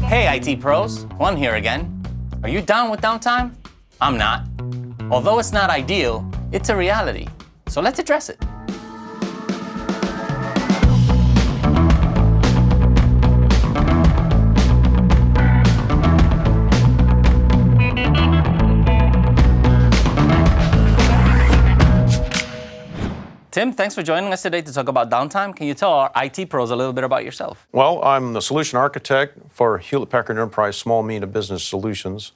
Hey IT pros, Juan here again. Are you down with downtime? I'm not. Although it's not ideal, it's a reality. So let's address it. Tim, thanks for joining us today to talk about downtime. Can you tell our IT pros a little bit about yourself? Well, I'm the solution architect for Hewlett-Packard Enterprise Small Medium Business Solutions.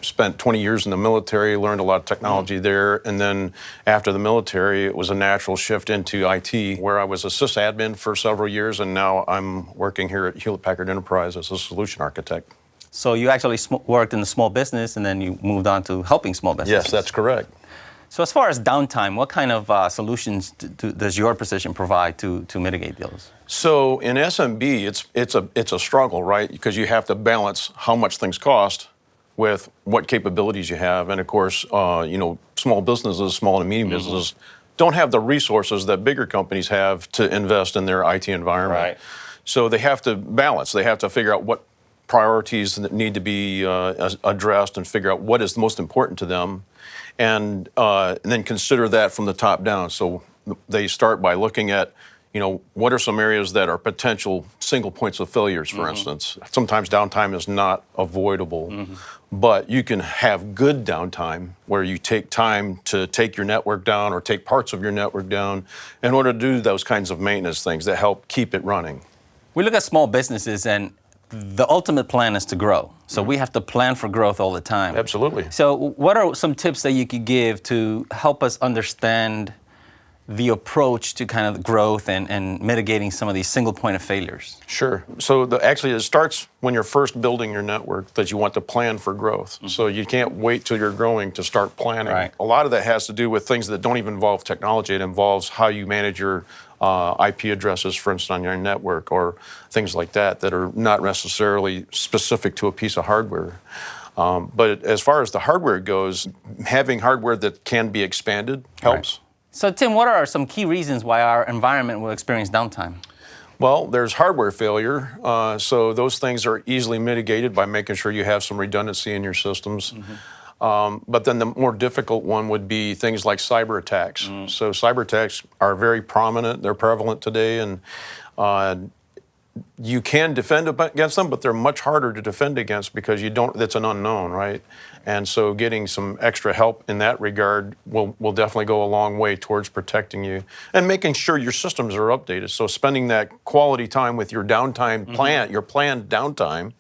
Spent 20 years in the military, learned a lot of technology there, and then after the military, it was a natural shift into IT, where I was a sysadmin for several years, and now I'm working here at Hewlett-Packard Enterprise as a solution architect. So you actually worked in the small business, and then you moved on to helping small businesses. Yes, that's correct. So as far as downtime, what kind of solutions does your position provide to mitigate those? So in SMB, it's a struggle, right? Because you have to balance how much things cost with what capabilities you have. And of course, small businesses, small and medium businesses, don't have the resources that bigger companies have to invest in their IT environment. Right. So they have to balance. They have to figure out what priorities that need to be addressed and figure out what is most important to them. And then consider that from the top down. So they start by looking at, what are some areas that are potential single points of failures, for instance. Sometimes downtime is not avoidable, but you can have good downtime where you take time to take your network down or take parts of your network down in order to do those kinds of maintenance things that help keep it running. We look at small businesses, and the ultimate plan is to grow. So we have to plan for growth all the time. Absolutely. So what are some tips that you could give to help us understand the approach to kind of growth and mitigating some of these single point of failures? Sure. So actually it starts when you're first building your network that you want to plan for growth. So you can't wait till you're growing to start planning. Right. A lot of that has to do with things that don't even involve technology. It involves how you manage your IP addresses, for instance, on your network, or things like that are not necessarily specific to a piece of hardware. But as far as the hardware goes, having hardware that can be expanded helps. Right. So Tim, what are some key reasons why our environment will experience downtime? Well, there's hardware failure. So those things are easily mitigated by making sure you have some redundancy in your systems. But then the more difficult one would be things like cyber attacks. So cyber attacks are very prominent. They're prevalent today, and you can defend against them, but they're much harder to defend against because it's an unknown, right? And so getting some extra help in that regard will definitely go a long way towards protecting you and making sure your systems are updated. So spending that quality time with your downtime plan, your planned downtime,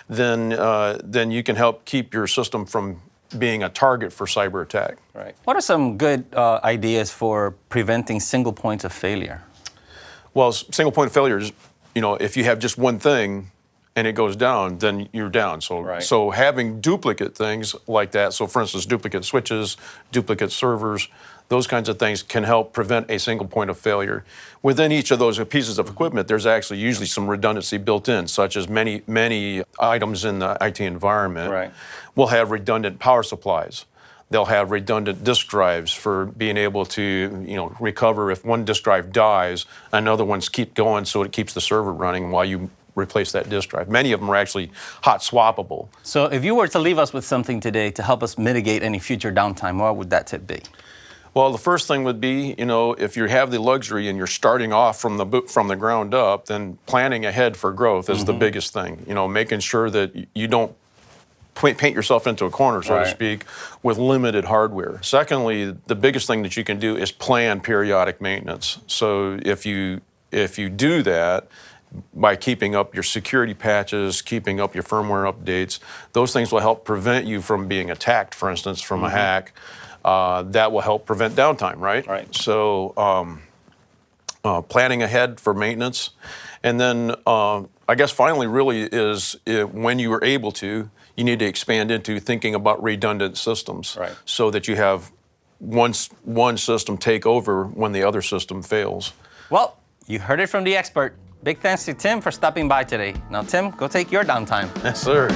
then you can help keep your system from being a target for cyber attack. Right. What are some good ideas for preventing single points of failure? Well, single point of failure is, if you have just one thing and it goes down, then you're down. So having duplicate things like that, so for instance, duplicate switches, duplicate servers, those kinds of things can help prevent a single point of failure. Within each of those pieces of equipment, there's actually usually some redundancy built in, such as many items in the IT environment will have redundant power supplies. They'll have redundant disk drives for being able to, recover if one disk drive dies, another one's keep going so it keeps the server running while you replace that disk drive. Many of them are actually hot swappable. So if you were to leave us with something today to help us mitigate any future downtime, what would that tip be? Well, the first thing would be, if you have the luxury and you're starting off from the ground up, then planning ahead for growth is the biggest thing. Making sure that you don't paint yourself into a corner, so to speak, with limited hardware. Secondly, the biggest thing that you can do is plan periodic maintenance. So if you do that, by keeping up your security patches, keeping up your firmware updates, those things will help prevent you from being attacked, for instance, from a hack. That will help prevent downtime, right? Right. So planning ahead for maintenance. And then I guess finally really is when you are able to, you need to expand into thinking about redundant systems so that you have one system take over when the other system fails. Well, you heard it from the expert. Big thanks to Tim for stopping by today. Now, Tim, go take your downtime. Yes, sir.